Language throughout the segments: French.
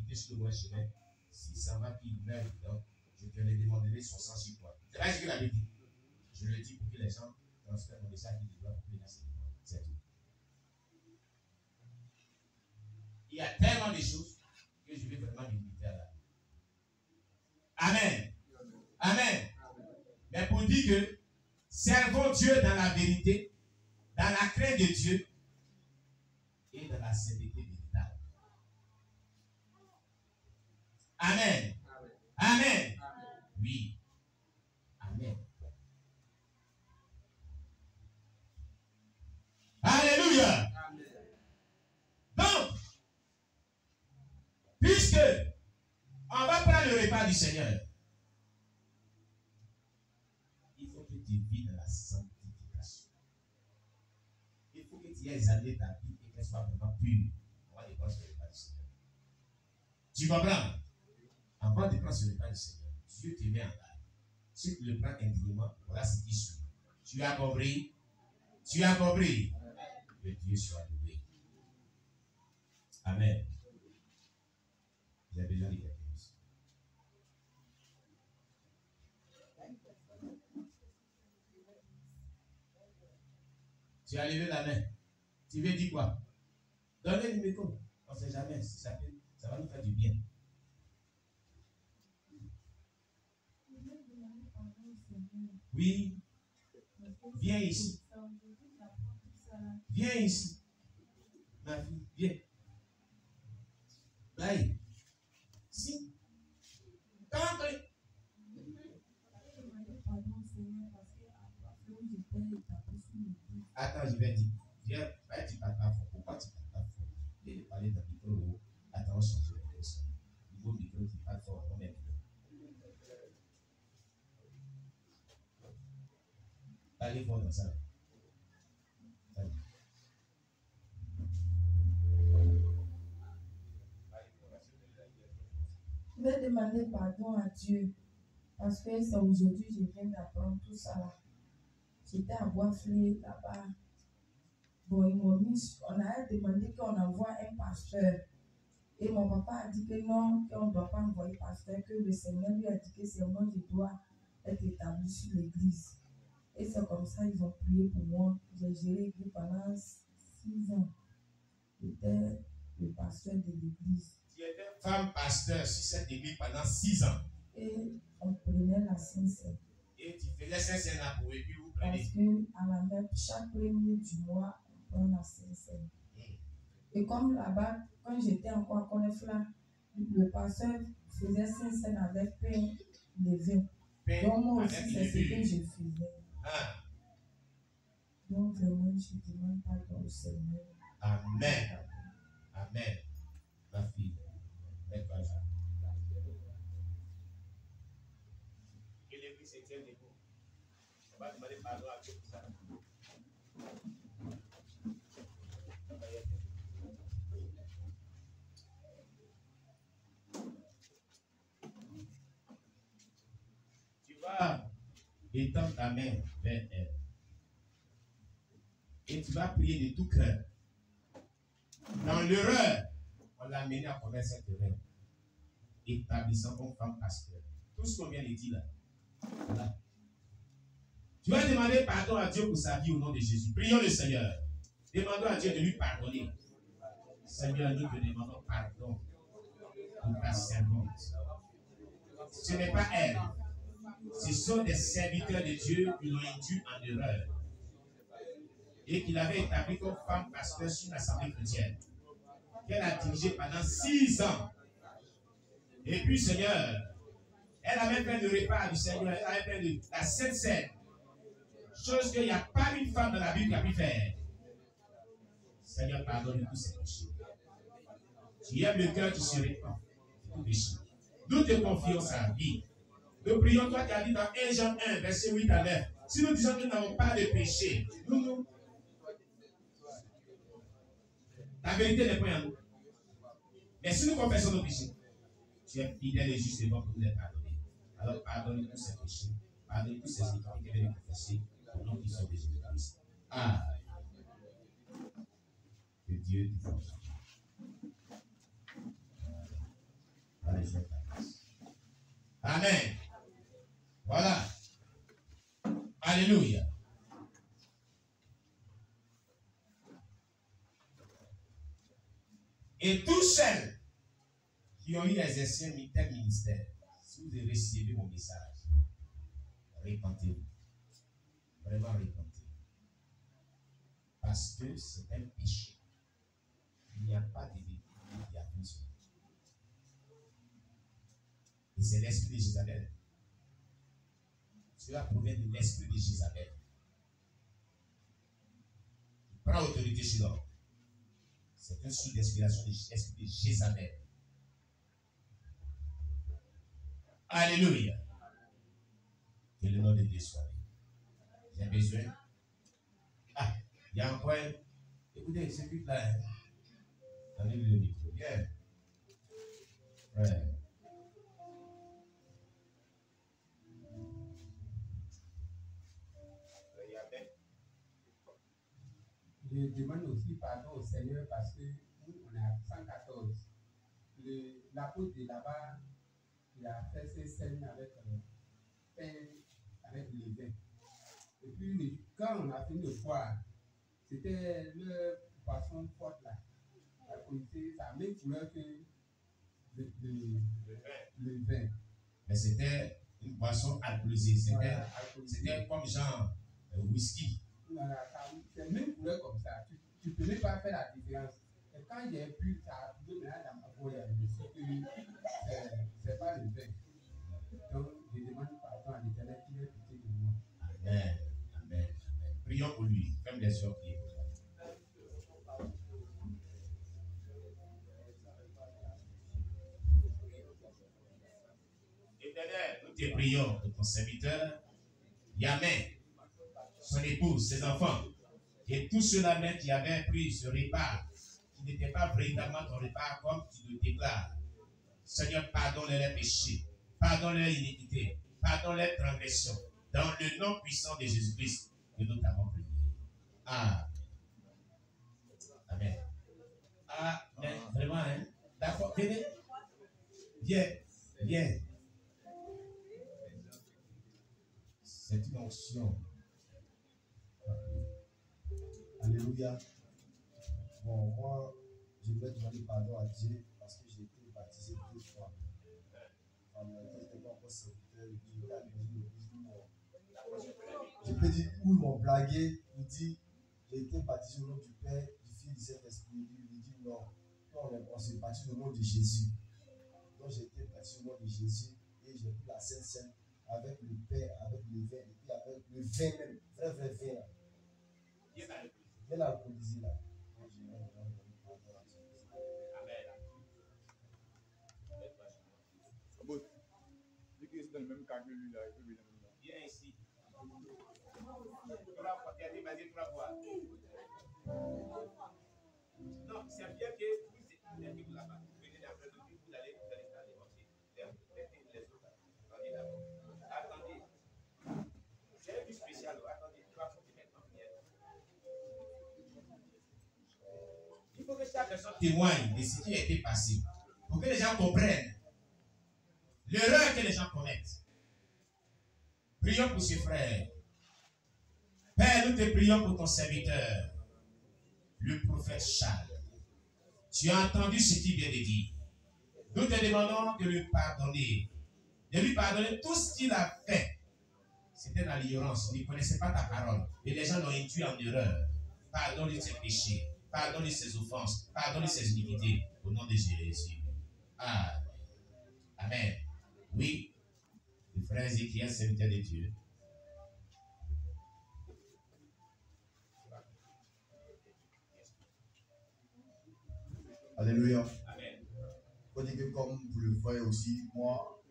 habiter sur le bon chemin. Si ça va qu'il meurt dedans, je te le demanderai son sang sur toi. C'est pas ce qu'il avait dit. Je le dis pour que les gens transfèrent mon message qui doit pour que les gens se demandent. C'est tout. Il y a tellement de choses que je vais vraiment limiter à la. Amen. Amen. Mais pour dire que servons Dieu dans la vérité, dans la crainte de Dieu et dans la sainteté véritable. Amen. Amen. Oui. Amen. Alléluia. Donc, puisque on va prendre le repas du Seigneur, il faut que tu vis dans la sanctification. Il faut que tu aies examiné ta vie et qu'elle soit vraiment pure. On va prendre le repas du Seigneur. Tu comprends? Avant de prendre ce repas du Seigneur, Dieu te met en garde. Si tu le prends indignement, voilà ce qui suit. Tu as compris? Tu as compris? Que Dieu soit loué. Amen. J'ai besoin de quelque chose. Tu as levé la main. Tu veux dire quoi? Donnez le micro. On ne sait jamais si ça va nous faire du bien. Oui. Viens ici. Viens ici. Ma fille, viens. Là, si. Attends, je vais dire. Viens, tu parles pas fort. Pourquoi tu parles pas fort? Je vais parler dans le micro. Attends, on change de personne. Nouveau micro qui parle fort, on met micro. Allez fort dans ça. Je vais demander pardon à Dieu parce que c'est aujourd'hui que je viens d'apprendre tout ça là. J'étais à Boisflé là-bas. Bon, ils m'ont mis, on a demandé qu'on envoie un pasteur. Et mon papa a dit que non, qu'on ne doit pas envoyer pasteur, que le Seigneur lui a dit que c'est moi qui dois être établi sur l'église. Et c'est comme ça qu'ils ont prié pour moi. J'ai géré l'église pendant 6 ans. J'étais le pasteur de l'église. Tu étais femme pasteur sur cette église pendant 6 ans. Et on prenait la Sainte-Seine. Et tu faisais Sainte-Seine là pour et puis vous prenez. Parce qu'à la même, chaque premier du mois, on prend la Sainte-Seine. Et comme là-bas, quand j'étais encore à Conefla, le pasteur faisait Sainte-Seine avec pain de vin. Donc moi aussi, c'est ce que je faisais. Ah. Donc vraiment, je demande pardon au Seigneur. Amen. Amen. Ma fille, mets-toi là. Que l'église se tienne debout. On va demander pardon à Dieu pour ça. Tu vas étendre ta main vers elle. Et tu vas prier de tout cœur. Dans l'erreur, on l'a amené à commettre cette erreur. Établissant comme femme pasteur. Tout ce qu'on vient de dire là. Voilà. Tu vas demander pardon à Dieu pour sa vie au nom de Jésus. Prions le Seigneur. Demandons à Dieu de lui pardonner. Seigneur, nous te demandons pardon pour ta servante. Ce n'est pas elle. Ce sont des serviteurs de Dieu qui l'ont induit en erreur. Et qu'il avait établi comme femme pasteur sur l'Assemblée chrétienne. Qu'elle a dirigé pendant 6 ans. Et puis, Seigneur, elle a même fait le repas du Seigneur. Elle a même fait la Sainte-Seine. Chose qu'il n'y a pas une femme dans la Bible qui a pu faire. Seigneur, pardonne tous ces péchés. Tu aimes le cœur qui se répand. Tout péché. Nous te confions sa vie. Nous prions, toi qui as dit dans 1 Jean 1, verset 8 à 9. Si nous disons que nous n'avons pas de péché, la vérité n'est pas en nous. Mais si nous confessons nos péchés, tu es fidèle et juste devant pour nous les pardonner. Alors pardonne tous ces péchés. Pardonne tous ces iniquités qui viennent de confesser au nom qui sont de Jésus-Christ. Ah! Que Dieu te fortifie. besoin de ta grâce. Amen. Voilà. Alléluia. Et tous ceux qui ont eu exercé un tel ministère, si vous avez reçu mon message, répentez-vous. Vraiment répentez-vous. Parce que c'est un péché. Il n'y a pas de délit qui a pris sur vous. Et c'est l'esprit de Jézabel. Cela provient de l'esprit de Jézabel. Il prend autorité sur l'homme. C'est un sous d'inspiration de l'esprit de Jézabel. Alléluia. Que le nom de Dieu soit béni. J'ai besoin. Ah, il y a un point. Écoutez, c'est plus là. Donnez-lui le micro. Bien. Ouais. Je demande aussi pardon au Seigneur parce que nous, on est à 114. L'apôtre de là-bas, il a fait ses scènes avec pain, avec le vin. Et puis, quand on a fini de boire, c'était le poisson forte là. Ça a même couleur que le vin. Mais c'était une boisson alcoolisée. C'était comme genre whisky. Voilà, c'est même couleur comme ça. Tu ne peux même pas faire la différence. Et quand j'ai bu, ça a donné dans ma bouche, je sais que c'est pas le vin. Donc, je demande pardon à l'Éternel qui ait pitié de moi. Amen. Amen. Amen. Prions pour lui. Comme les sœurs prier pour toi. Éternel, nous te prions pour ton serviteur, Yamin, son épouse, ses enfants, et tous ceux-là même qui avaient pris ce repas, qui n'était pas véritablement ton repas comme tu le déclares. Seigneur, pardonne-leur leurs péchés, pardonne-leur iniquité, pardonne leurs transgressions, dans le nom puissant de Jésus-Christ que nous t'avons prié. Amen. Amen. Amen. Vraiment, hein? D'accord, venez. Viens, viens. C'est une onction. Alléluia. Bon, moi, je voulais demander pardon à Dieu parce que j'ai été baptisé 2 fois. Quand j'étais pas encore serviteur, j'étais à l'église je peux dire où ils m'ont blagué, il dit j'ai été baptisé au nom du Père, du Fils, du Saint-Esprit. Il dit non, on s'est baptisé au nom de Jésus. Donc j'ai été baptisé au nom de Jésus et j'ai pris la Sainte Seine avec le Père, avec le vin, et puis avec le vin même, vrai vin là. Bien alcoolisé là. Bon, vu que c'est dans le même cas que lui là, il peut venir là. Viens ici. 3 fois, vas-y 3 fois. Non, c'est bien que vous êtes là-bas. Venez après nous, vous allez installer aussi. Les autres. Attendez d'abord. Attendez. C'est un but spécial. Attendez, 3 fois que maintenant prière. Il faut que chaque personne témoigne de ce qui a été passé. Pour que les gens comprennent l'erreur que les gens commettent. Prions pour ces frères. Père, nous te prions pour ton serviteur, le prophète Charles. Tu as entendu ce qu'il vient de dire. Nous te demandons de lui pardonner tout ce qu'il a fait. C'était dans l'ignorance. Il ne connaissait pas ta parole. Et les gens l'ont induit en erreur. Pardonne-lui ses péchés. Pardonne-lui ses offenses. Pardonne-lui ses iniquités. Au nom de Jésus. Amen. Amen. Oui, le frère Ézéchiel, serviteur de Dieu. Alléluia. Amen. Il faut dire que comme vous le voyez aussi, moi,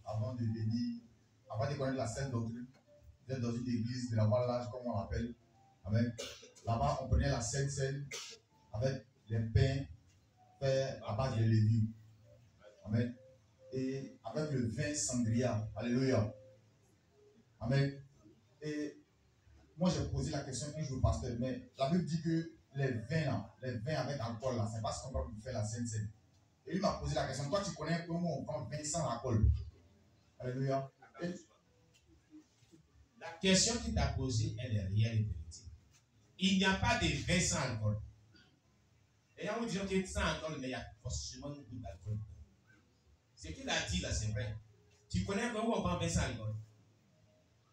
avant de venir, avant de connaître la Sainte Doctrine, j'étais dans une église de la Voie Large, comme on l'appelle. Amen. Là-bas, on prenait la Sainte Seine avec les pains faits à base de légumes. Amen. Et avec le vin sangria. Alléluia. Amen. Et moi, j'ai posé la question un jour au pasteur, mais la Bible dit que les vins avec alcool, là, c'est pas ce qu'on va faire la Sainte Seine. Et lui m'a posé la question, toi tu connais comment on vend 20 sans alcool? Alléluia. Et la question qu'il t'a posée, elle est réelle et vérité. Il n'y a pas de vin sans alcool. Et on vous dit que sans alcool, mais il y a forcément un goût d'alcool. Ce qu'il a dit là, c'est vrai. Tu connais comment on vend vin sans alcool?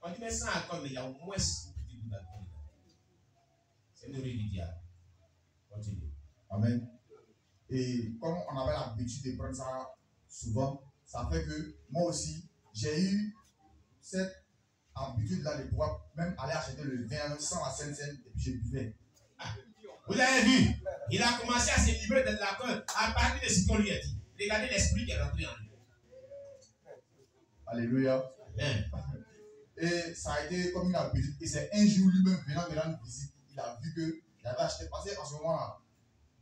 On dit mais sans alcool, mais il y a au moins un petit goût d'alcool. C'est une oreille du diable. Continue. Amen. Et comme on avait l'habitude de prendre ça souvent, ça fait que moi aussi, j'ai eu cette habitude-là de pouvoir même aller acheter le vin sans la Sainte-Seine et puis je buvais. Ah, vous avez vu? Il a commencé à se livrer de l'alcool à partir de ce qu'on lui a dit. Regardez l'esprit qui est rentré en lui. Alléluia. Et ça a été comme une habitude. Et c'est un jour lui-même venant me rendre visite, il a vu que j'avais acheté. Parce qu'en ce moment-là,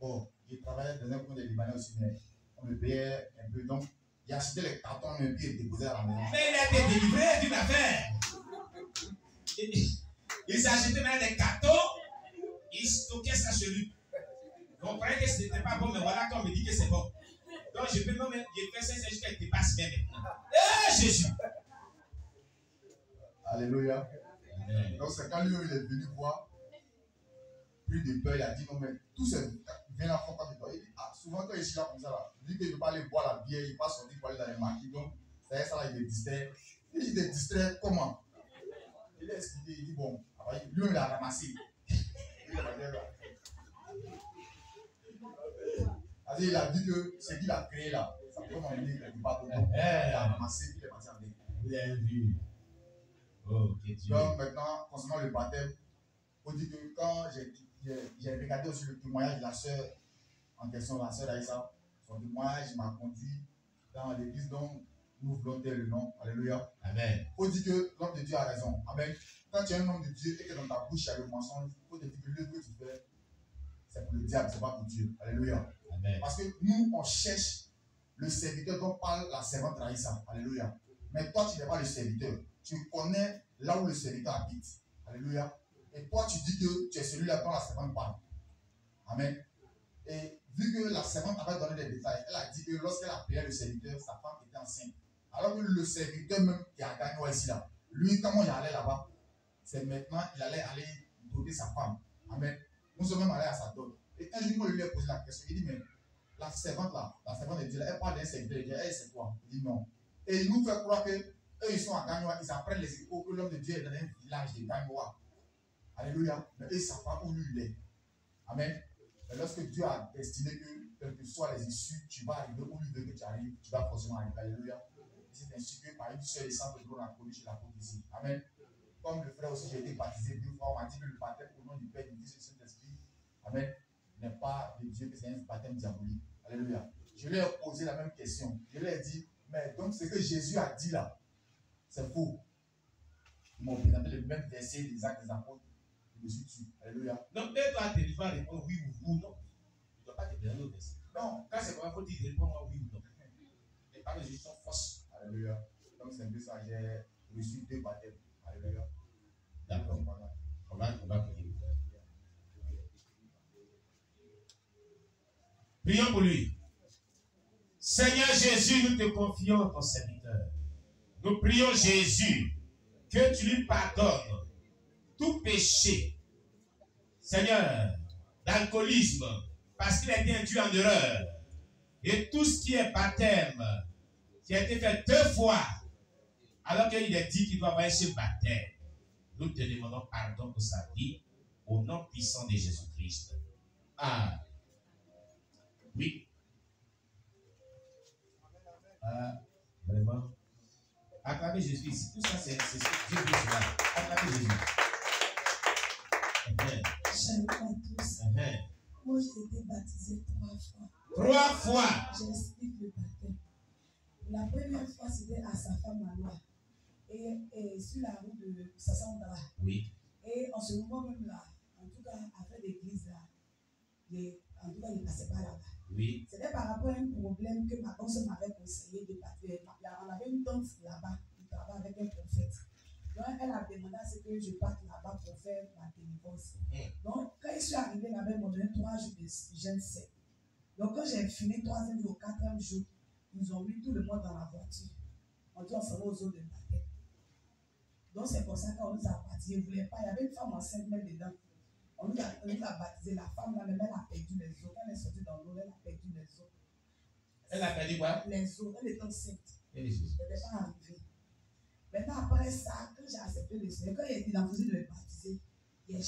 bon, il travaillait dans un coin de Libanais aussi, mais on me payait un peu. Donc, il a acheté les cartons et puis il déposait à la maison. Mais il a été délivré d'une affaire. Il s'est acheté même des cartons, il stockait ça chez lui. On croyait que ce n'était pas bon, mais voilà qu'on me dit que c'est bon. Donc je peux même, je fais ça jusqu'à qu'il dépasse même maintenant. Eh Jésus! Alléluia. Amen. Donc c'est quand lui-même il est venu voir, pris de peur, il a dit non mais tout ce vient là font pas de toi. Il dit ah, souvent quand je suis là comme ça là, il dit que je ne veux pas aller boire la bière, il ne va pas sortir pour aller dans les marquis. Donc c'est ça là, il est distrait. Il est distrait comment? Il a expliqué, il dit bon, lui-même il a ramassé. Il a dit que ce qu'il a créé là, ça peut m'emmener quelque part d'autre. Il a ramassé, il est parti avec. Vous avez vu? Oh, Dieu. Donc maintenant, concernant le baptême, on dit que quand j'ai regardé aussi le témoignage de la sœur en question, la sœur Aïssa, son témoignage m'a conduit dans l'église dont nous voulons taire le nom. Alléluia. Amen. On dit que l'homme de Dieu a raison. Amen. Quand tu es un homme de Dieu et que dans ta bouche il y a le mensonge, il faut te dire que le que tu fais, c'est pour le diable, c'est pas pour Dieu. Alléluia. Amen. Parce que nous, on cherche le serviteur dont parle la servante Raïssa. Alléluia. Mais toi, tu n'es pas le serviteur. Tu connais là où le serviteur habite. Alléluia. Et toi, tu dis que tu es celui-là dont la servante parle. Amen. Et vu que la servante avait donné des détails, elle a dit que lorsqu'elle a payé le serviteur, sa femme était enceinte. Alors que le serviteur même qui a gagné ici là, lui, comment il allait là-bas? C'est maintenant, il allait aller doter sa femme. Amen. Nous sommes même allés à sa dot. Et un jour, il lui a posé la question. Il dit, mais la servante là, la servante de Dieu là, elle parle d'un serviteur. Il dit, hey, c'est quoi? Il dit non. Et il nous fait croire que eux, ils sont à Gagnoa, ils apprennent les échos que l'homme de Dieu est dans un village de Gagnoa. Alléluia. Mais eux, ils ne savent pas où lui il est. Amen. Mais lorsque Dieu a destiné que, quelles que soient les issues, tu vas arriver où lui veut que tu arrives, tu vas forcément arriver. Alléluia. C'est ainsi que par une seule essence de l'eau, on a connu chez la côte ici. Amen. Comme le frère aussi, j'ai été baptisé 2 fois, on m'a dit que le baptême au nom du Père, du Fils et du Saint-Esprit, amen, n'est pas de Dieu, que c'est un baptême diabolique. Alléluia. Je lui ai posé la même question. Je lui ai dit, mais donc ce que Jésus a dit là, c'est faux. Ils m'ont présenté le même verset des Actes des Apôtres. Je me suis tué. Alléluia. Donc, dès toi, tu vas répondre oui ou non. Tu ne dois pas te présenter au verset. Non, quand c'est pour un faut dire réponds-moi oui ou non. Et pas de gestion force. Alléluia. Donc c'est un peu ça. J'ai reçu 2 baptêmes. Alléluia. D'accord. On va prier. Prions pour lui. Seigneur Jésus, nous te confions ton serviteur. Nous prions Jésus que tu lui pardonnes tout péché, Seigneur, d'alcoolisme, parce qu'il a été induit en erreur. Et tout ce qui est baptême, qui a été fait 2 fois, alors qu'il est dit qu'il doit avoir ce baptême. Nous te demandons pardon pour sa vie, au nom puissant de Jésus-Christ. Ah, oui. Ah, vraiment. Acclamez Jésus ici. Tout ça, c'est ce que Dieu veut cela. Acclamez Jésus. Salut à tous. Moi, j'ai été baptisé 3 fois. 3 fois. J'explique le baptême. La première fois, c'était à sa femme Maloa. Et sur la route de Sassandra. Oui. Et en ce moment même là, en tout cas, après l'église là, en tout cas, il ne passait pas là-bas. Oui. C'était par rapport à un problème que ma consoeur m'avait conseillé de baptiser. On avait une tante là-bas qui travaille avec un prophète. Donc, elle a demandé à ce que je parte là-bas pour faire ma délivrance. Donc, quand je suis arrivé là-bas, ils m'ont donné 3 jours de jeûne sec. Donc, quand j'ai fini 3e jour, 4e jour, ils ont mis tout le monde dans la voiture. On dit on s'en va aux eaux de baptême. Donc c'est pour ça qu'on nous a baptisés. Ils ne voulaient pas. Il y avait une femme enceinte même dedans. On nous a baptisé. La femme là, même elle a perdu les os. Quand elle est sortie dans l'eau, elle a perdu les os. Elle a perdu quoi? Les os. Elle est enceinte. Elle n'est pas arrivée. Maintenant, après ça, quand j'ai accepté le Seigneur, quand il a dit dans le de me baptiser, il est